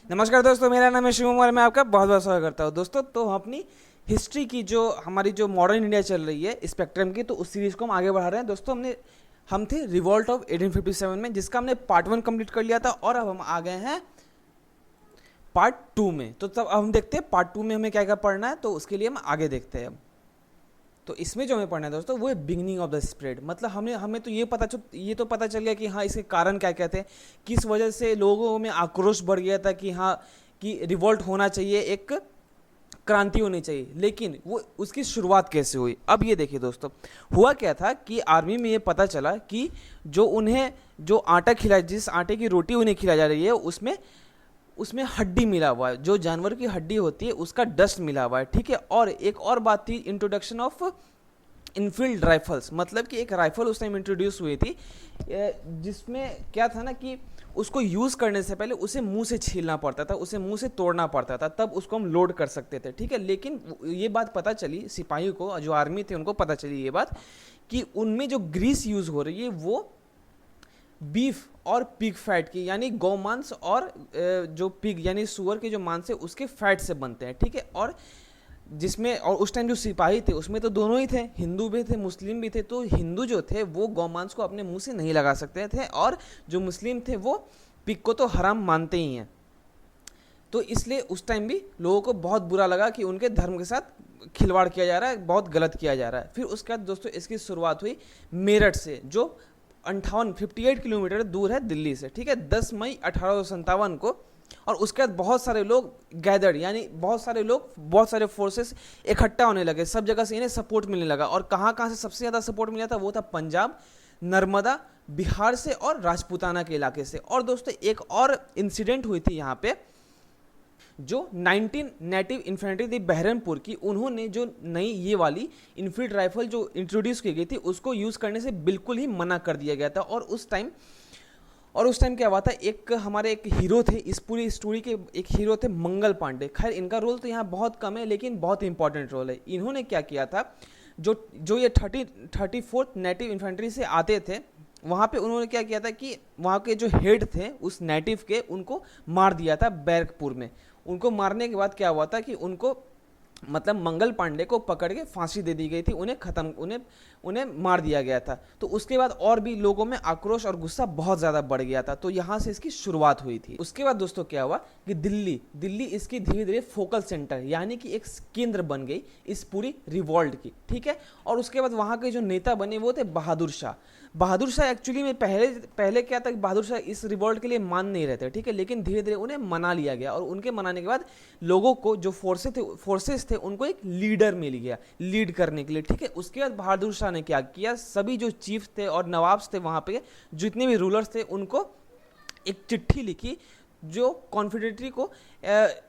नमस्कार दोस्तों, मेरा नाम है शिवम और मैं आपका बहुत बहुत स्वागत करता हूँ। दोस्तों, तो हम अपनी हिस्ट्री की जो हमारी जो मॉडर्न इंडिया चल रही है स्पेक्ट्रम की, तो उस सीरीज़ को हम आगे बढ़ा रहे हैं। दोस्तों, हम थे रिवॉल्ट ऑफ 1857 में, जिसका हमने पार्ट 1 कंप्लीट कर लिया था और अब हम आ गए हैं पार्ट 2 में। तो तब अब हम देखते हैं पार्ट 2 में हमें क्या क्या पढ़ना है, तो उसके लिए हम आगे देखते हैं। तो इसमें जो हमें पढ़ना है दोस्तों, वो है बिगनिंग ऑफ द स्प्रेड। मतलब हमें हमें तो ये तो पता चल गया कि हाँ, इसके कारण क्या क्या थे, किस वजह से लोगों में आक्रोश बढ़ गया था कि हाँ, कि रिवॉल्ट होना चाहिए, एक क्रांति होनी चाहिए। लेकिन वो उसकी शुरुआत कैसे हुई, अब ये देखिए दोस्तों। हुआ क्या था कि आर्मी में ये पता चला कि जो आटा खिलाया, जिस आटे की रोटी उन्हें खिलाई जा रही है, उसमें उसमें हड्डी मिला हुआ है। जो जानवर की हड्डी होती है उसका डस्ट मिला हुआ है, ठीक है। और एक और बात थी, इंट्रोडक्शन ऑफ इनफील्ड राइफल्स। मतलब कि एक राइफल उस टाइम इंट्रोड्यूस हुई थी, जिसमें क्या था ना कि उसको यूज़ करने से पहले उसे मुंह से छीलना पड़ता था, उसे मुंह से तोड़ना पड़ता था, तब उसको हम लोड कर सकते थे, ठीक है। लेकिन ये बात पता चली सिपाहियों को, जो आर्मी थे उनको पता चली ये बात कि उनमें जो ग्रीस यूज़ हो रही है वो बीफ और पिग फैट की, यानी गौमांस और जो पिग यानी सुअर के जो मांस है उसके फैट से बनते हैं, ठीक है। और उस टाइम जो सिपाही थे उसमें तो दोनों ही थे, हिंदू भी थे मुस्लिम भी थे। तो हिंदू जो थे वो गौमांस को अपने मुंह से नहीं लगा सकते थे, और जो मुस्लिम थे वो पिग को तो हराम मानते ही हैं। तो इसलिए उस टाइम भी लोगों को बहुत बुरा लगा कि उनके धर्म के साथ खिलवाड़ किया जा रहा है, बहुत गलत किया जा रहा है। फिर उसके बाद दोस्तों इसकी शुरुआत हुई मेरठ से, जो 58 किलोमीटर दूर है दिल्ली से, ठीक है। 10 मई 1857 को। और उसके बाद बहुत सारे लोग गैदर्ड, यानी बहुत सारे फोर्सेस इकट्ठा होने लगे, सब जगह से इन्हें सपोर्ट मिलने लगा। और कहाँ कहाँ से सबसे ज़्यादा सपोर्ट मिला था, वो था पंजाब, नर्मदा, बिहार से और राजपूताना के इलाके से। और दोस्तों एक और इंसिडेंट हुई थी यहाँ पे, जो 19 नेटिव इन्फेंट्री थी बहरमपुर की, उन्होंने जो नई ये वाली इनफील्ड राइफल जो इंट्रोड्यूस की गई थी उसको यूज़ करने से बिल्कुल ही मना कर दिया गया था। और उस टाइम क्या हुआ था, हमारे एक हीरो थे इस पूरी स्टोरी के, एक हीरो थे मंगल पांडे। खैर इनका रोल तो यहाँ बहुत कम है, लेकिन बहुत इंपॉर्टेंट रोल है। इन्होंने क्या किया था, जो ये 34th नेटिव इन्फेंट्री से आते थे, वहाँ पे उन्होंने क्या किया था कि वहाँ के जो हेड थे उस नेटिव के, उनको मार दिया था बैरकपुर में। उनको मारने के बाद क्या हुआ था कि उनको, मतलब मंगल पांडे को पकड़ के फांसी दे दी गई थी, उन्हें मार दिया गया था। तो उसके बाद और भी लोगों में आक्रोश और गुस्सा बहुत ज़्यादा बढ़ गया था। तो यहाँ से इसकी शुरुआत हुई थी। उसके बाद दोस्तों क्या हुआ कि दिल्ली इसकी धीरे धीरे फोकल सेंटर, यानी कि एक केंद्र बन गई इस पूरी रिवॉल्ट की, ठीक है। और उसके बाद वहाँ के जो नेता बने वो थे बहादुर शाह एक्चुअली में पहले क्या था कि बहादुर शाह इस रिवॉल्ट के लिए मान नहीं रहते, ठीक है। लेकिन धीरे धीरे उन्हें मना लिया गया, और उनके मनाने के बाद लोगों को, जो फोर्सेस थे उनको एक लीडर मिल गया लीड करने के लिए, ठीक है। उसके बाद बहादुर शाह ने क्या किया, सभी जो चीफ थे और नवाब्स थे वहाँ पे, जितने भी रूलर्स थे, उनको एक चिट्ठी लिखी जो कॉन्फेडरेटरी को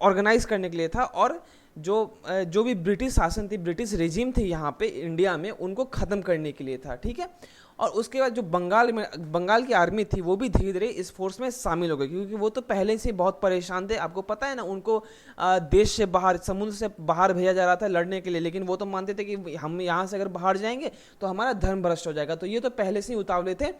ऑर्गेनाइज करने के लिए था, और जो भी ब्रिटिश शासन थी, ब्रिटिश रेजिम थी यहाँ पे इंडिया में, उनको ख़त्म करने के लिए था, ठीक है। और उसके बाद जो बंगाल की आर्मी थी वो भी धीरे धीरे इस फोर्स में शामिल हो गई, क्योंकि वो तो पहले से बहुत परेशान थे। आपको पता है ना, उनको देश से बाहर, समुद्र से बाहर भेजा जा रहा था लड़ने के लिए, लेकिन वो तो मानते थे कि हम यहाँ से अगर बाहर जाएंगे तो हमारा धर्म भ्रष्ट हो जाएगा। तो ये तो पहले से ही उतावले थे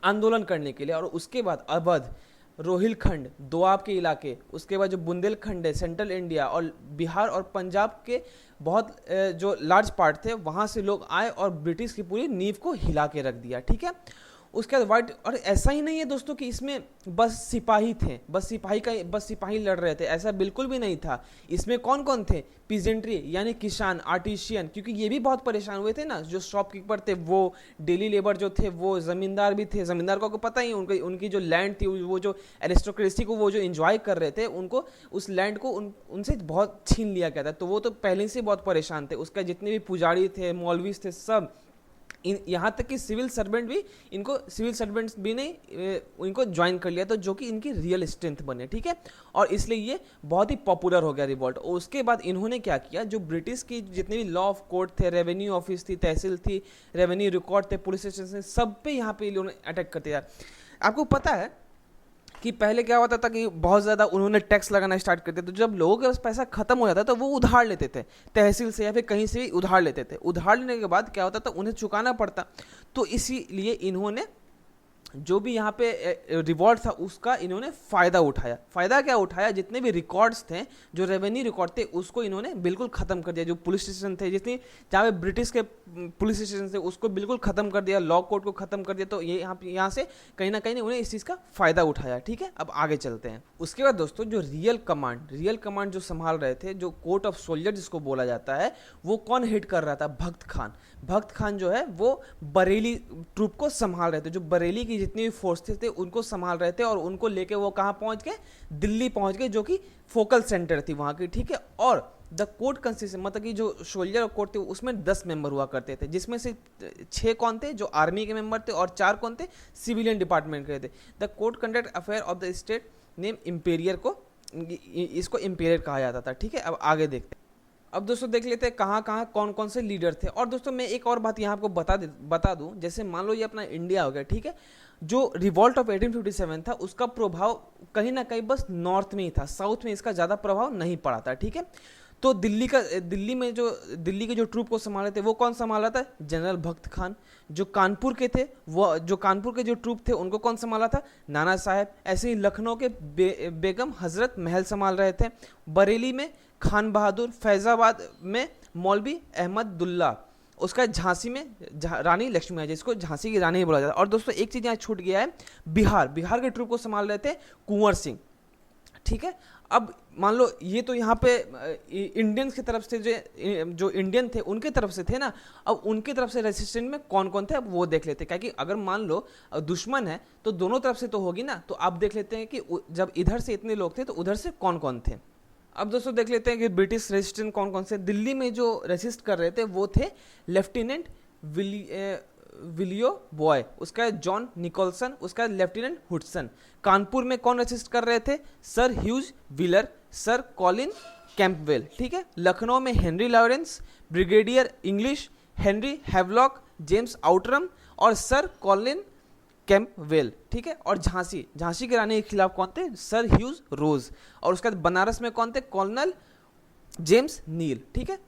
आंदोलन करने के लिए। और उसके बाद अवध, रोहिलखंड, दोआब के इलाके, उसके बाद जो बुंदेलखंड है, सेंट्रल इंडिया, और बिहार और पंजाब के बहुत जो लार्ज पार्ट थे, वहाँ से लोग आए और ब्रिटिश की पूरी नींव को हिला के रख दिया, ठीक है। उसके बाद वाइट, और ऐसा ही नहीं है दोस्तों कि इसमें बस सिपाही थे, बस सिपाही लड़ रहे थे, ऐसा बिल्कुल भी नहीं था। इसमें कौन कौन थे, पीजेंट्री यानी किसान, आर्टिशियन, क्योंकि ये भी बहुत परेशान हुए थे ना, जो शॉपकीपर थे, वो डेली लेबर जो थे, वो ज़मींदार भी थे। ज़मींदार को पता ही, उनकी जो लैंड थी, वो जो एरिस्टोक्रेसी को वो जो इंजॉय कर रहे थे, उनको उस लैंड को उनसे बहुत छीन लिया गया था। तो वो तो पहले से बहुत परेशान थे। उसका जितने भी पुजारी थे, मौलवीज थे, सब, यहाँ तक कि सिविल सर्वेंट्स भी नहीं, इनको ज्वाइन कर लिया, तो जो कि इनकी रियल स्ट्रेंथ बने, ठीक है। और इसलिए ये बहुत ही पॉपुलर हो गया रिवॉल्ट। और उसके बाद इन्होंने क्या किया, जो ब्रिटिश की जितने भी लॉ ऑफ कोर्ट थे, रेवेन्यू ऑफिस थी, तहसील थी, रेवेन्यू रिकॉर्ड थे, पुलिस स्टेशन थे, सब पे यहाँ पे इन्होंने अटैक कर दिया। आपको पता है कि पहले क्या होता था कि बहुत ज़्यादा उन्होंने टैक्स लगाना स्टार्ट कर दिया, तो जब लोगों के पास पैसा खत्म हो जाता तो वो उधार लेते थे, तहसील से या फिर कहीं से भी उधार लेते थे। उधार लेने के बाद क्या होता था, उन्हें चुकाना पड़ता। तो इसीलिए इन्होंने जो भी यहाँ पे रिवॉर्ड था उसका इन्होंने फ़ायदा उठाया। फ़ायदा क्या उठाया, जितने भी रिकॉर्ड्स थे, जो रेवेन्यू रिकॉर्ड थे, उसको इन्होंने बिल्कुल ख़त्म कर दिया। जो पुलिस स्टेशन थे, जितनी जहाँ पे ब्रिटिश के पुलिस स्टेशन थे, उसको बिल्कुल ख़त्म कर दिया, लॉ कोर्ट को ख़त्म कर दिया। तो ये यहाँ से कहीं ना कहीं उन्हें इस चीज़ का फ़ायदा उठाया। ठीक है, अब आगे चलते हैं। उसके बाद दोस्तों जो रियल कमांड जो संभाल रहे थे, जो कोर्ट ऑफ सोल्जर जिसको बोला जाता है, वो कौन हेड कर रहा था? भक्त खान। भक्त खान जो है वो बरेली ट्रूप को संभाल रहे थे। जो बरेली की जितनी भी फोर्सेस थे उनको संभाल रहे थे, और उनको लेके वो कहाँ पहुंच गए? दिल्ली पहुंच गए, जो कि फोकल सेंटर थी वहाँ की। ठीक है, और द कोर्ट कंसिस्ट, मतलब कि जो सोल्जर और कोर्ट थे उसमें 10 मेंबर हुआ करते थे, जिसमें से 6 कौन थे? जो आर्मी के मेंबर थे, और 4 कौन थे? सिविलियन डिपार्टमेंट के थे। The court conduct affair of the state name imperial को, इसको इम्पेरियर कहा जाता था। ठीक है, अब आगे देखते हैं। अब दोस्तों देख लेते हैं कहाँ कहाँ कौन कौन से लीडर थे। और दोस्तों मैं एक और बात यहाँ आपको बता दूँ, जैसे मान लो ये अपना इंडिया हो गया। ठीक है, जो रिवॉल्ट ऑफ 1857 था उसका प्रभाव कहीं ना कहीं बस नॉर्थ में ही था, साउथ में इसका ज़्यादा प्रभाव नहीं पड़ा था। ठीक है, तो दिल्ली के जो ट्रूप को संभाले थे वो कौन संभाला था? जनरल भक्त खान। जो कानपुर के जो ट्रूप थे उनको कौन संभाला था? नाना साहब। ऐसे ही लखनऊ के बेगम हजरत महल संभाल रहे थे। बरेली में खान बहादुर, फैजाबाद में मौलवी अहमदुल्ला, उसका झांसी में रानी लक्ष्मीबाई, जिसको झांसी की रानी ही बोला जाता है। और दोस्तों एक चीज़ यहाँ छूट गया है, बिहार के ट्रूप को संभाल रहे थे कुंवर सिंह। ठीक है, अब मान लो ये तो यहाँ पे इंडियंस की तरफ से जो इंडियन थे उनके तरफ से थे ना। अब उनके तरफ से रेसिस्टेंट में कौन कौन थे अब वो देख लेते हैं, क्योंकि अगर मान लो दुश्मन है तो दोनों तरफ से तो होगी ना। तो आप देख लेते हैं कि जब इधर से इतने लोग थे तो उधर से कौन कौन थे। अब दोस्तों देख लेते हैं कि ब्रिटिश रेजिस्टेंट कौन कौन से। दिल्ली में जो रेसिस्ट कर रहे थे वो थे लेफ्टिनेंट विलियो बॉय, उसका जॉन निकोलसन, उसका लेफ्टिनेंट हुडसन। कानपुर में कौन रेसिस्ट कर रहे थे? Sir huge wheeler, sir Colin Campbell. ठीक है, लखनऊ में Henry Lawrence, brigadier English, Henry Havelock, James Outram और सर कॉलिन कैंपवेल। ठीक है, और झांसी के रानी के खिलाफ कौन थे? सर ह्यूज रोज। और उसके बाद बनारस में कौन थे? कर्नल जेम्स नील। ठीक है,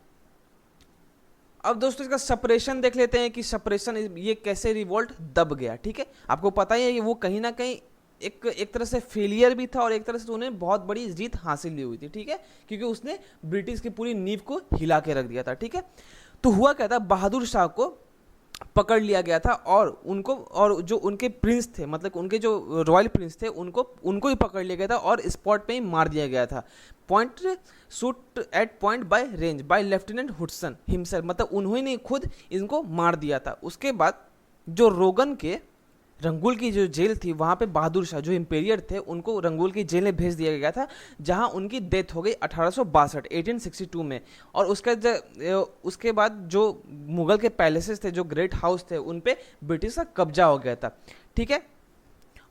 अब दोस्तों इसका सेपरेशन देख लेते हैं कि सेपरेशन ये कैसे रिवोल्ट दब गया। ठीक है, आपको पता ही है कि वो कहीं ना कहीं एक तरह से फेलियर भी था, और एक तरह से उन्हें बहुत बड़ी जीत हासिल ली हुई थी। ठीक है, क्योंकि उसने ब्रिटिश की पूरी नींव को हिला के रख दिया था। ठीक है, तो हुआ क्या था, बहादुर शाह को पकड़ लिया गया था, और जो उनके प्रिंस थे, मतलब उनके जो रॉयल प्रिंस थे, उनको ही पकड़ लिया गया था और स्पॉट पे ही मार दिया गया था। Point shoot at point by range bye lieutenant Hudson himself, मतलब उन्होंने खुद इनको मार दिया था। उसके बाद जो रोगन के रंगूल की जो जेल थी वहाँ पे बहादुर शाह जो इम्पेरियर थे उनको रंगूल की जेल में भेज दिया गया था, जहाँ उनकी डेथ हो गई 1862 में। और उसके बाद जो मुगल के पैलेसेस थे, जो ग्रेट हाउस थे, उन पे ब्रिटिश का कब्जा हो गया था। ठीक है,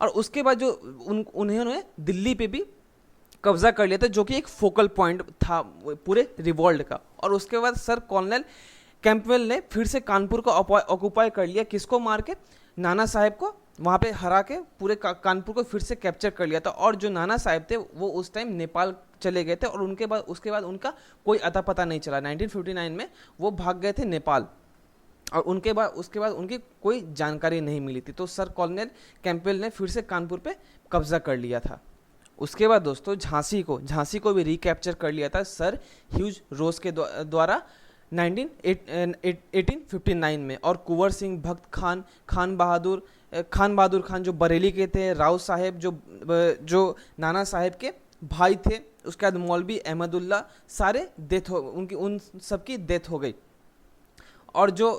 और उसके बाद जो उन्होंने दिल्ली पे भी कब्जा कर लिया था, जो कि एक फोकल पॉइंट था पूरे रिवॉल्ट का। और उसके बाद सर कॉर्नल कैंपवेल ने फिर से कानपुर को ऑक्यूपाई कर लिया, किसको मार के? नाना साहेब को वहाँ पे हरा के पूरे कानपुर को फिर से कैप्चर कर लिया था। और जो नाना साहेब थे वो उस टाइम नेपाल चले गए थे, और उसके बाद उनका कोई अता पता नहीं चला। 1959 में वो भाग गए थे नेपाल, और उसके बाद उनकी कोई जानकारी नहीं मिली थी। तो सर कॉर्नल कैंपवेल ने फिर से कानपुर पे कब्जा कर लिया था। उसके बाद दोस्तों झांसी को भी रिकैप्चर कर लिया था सर ह्यूज रोज के द्वारा 1859 में। और कुंवर सिंह, भक्त खान, खान बहादुर खान जो बरेली के थे, राव साहेब जो नाना साहेब के भाई थे, उसके बाद मौलवी अहमदुल्ला, सारे उन सबकी डेथ हो गई। और जो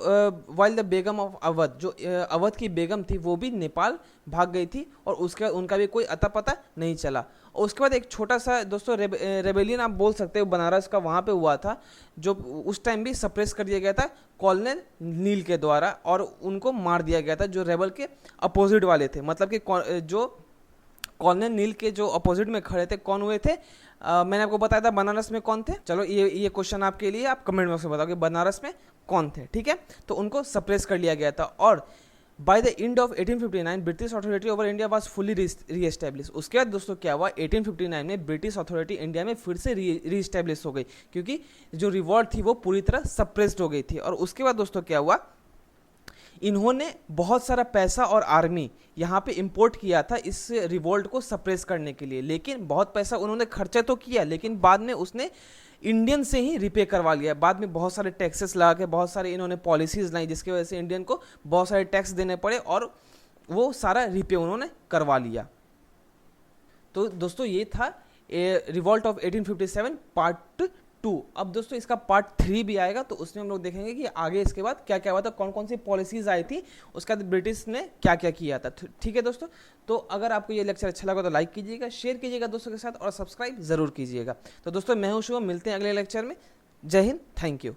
while the Begum of Awadh, जो अवध की बेगम थी, वो भी नेपाल भाग गई थी, और उनका भी कोई अता पता नहीं चला। और उसके बाद एक छोटा सा दोस्तों रेबेलियन आप बोल सकते हो बनारस का, वहाँ पे हुआ था, जो उस टाइम भी सप्रेस कर दिया गया था कर्नल नील के द्वारा, और उनको मार दिया गया था जो रेबल के अपोजिट वाले थे। मतलब कि जो कर्नल नील के जो अपोजिट में खड़े थे कौन हुए थे? मैंने आपको बताया था बनारस में कौन थे। चलो ये क्वेश्चन आपके लिए, आप कमेंट बॉक्स में बताओ कि बनारस में कौन थे। ठीक है, तो उनको सप्रेस कर लिया गया था। और by the end of 1859 British authority over India was fully reestablish. उसके बाद दोस्तों क्या हुआ, 1859 में ब्रिटिश अथॉरिटी इंडिया में फिर से रीएस्टैब्लिश हो गई, क्योंकि जो रिवॉल्ट थी वो पूरी तरह सप्रेस्ड हो गई थी। और उसके बाद दोस्तों क्या हुआ, इन्होंने बहुत सारा पैसा और आर्मी यहाँ पे इंपोर्ट किया था इस रिवोल्ट को सप्रेस करने के लिए, लेकिन बहुत पैसा उन्होंने खर्चा तो किया, लेकिन बाद में उसने इंडियन से ही रिपे करवा लिया। बाद में बहुत सारे टैक्सेस लगा के बहुत सारे इन्होंने पॉलिसीज लाई, जिसकी वजह से इंडियन को बहुत सारे टैक्स देने पड़े और वो सारा रिपे उन्होंने करवा लिया। तो दोस्तों ये था रिवॉल्ट ऑफ 1857 पार्ट 2। अब दोस्तों इसका पार्ट 3 भी आएगा, तो उसमें हम लोग देखेंगे कि आगे इसके बाद क्या क्या हुआ था, कौन कौन सी पॉलिसीज आई थी, उसके बाद ब्रिटिश ने क्या क्या किया था। ठीक है दोस्तों, तो अगर आपको ये लेक्चर अच्छा लगा तो लाइक कीजिएगा, शेयर कीजिएगा दोस्तों के साथ और सब्सक्राइब जरूर कीजिएगा। तो दोस्तों मैं हूं शुभम, मिलते हैं अगले लेक्चर में। जय हिंद, थैंक यू।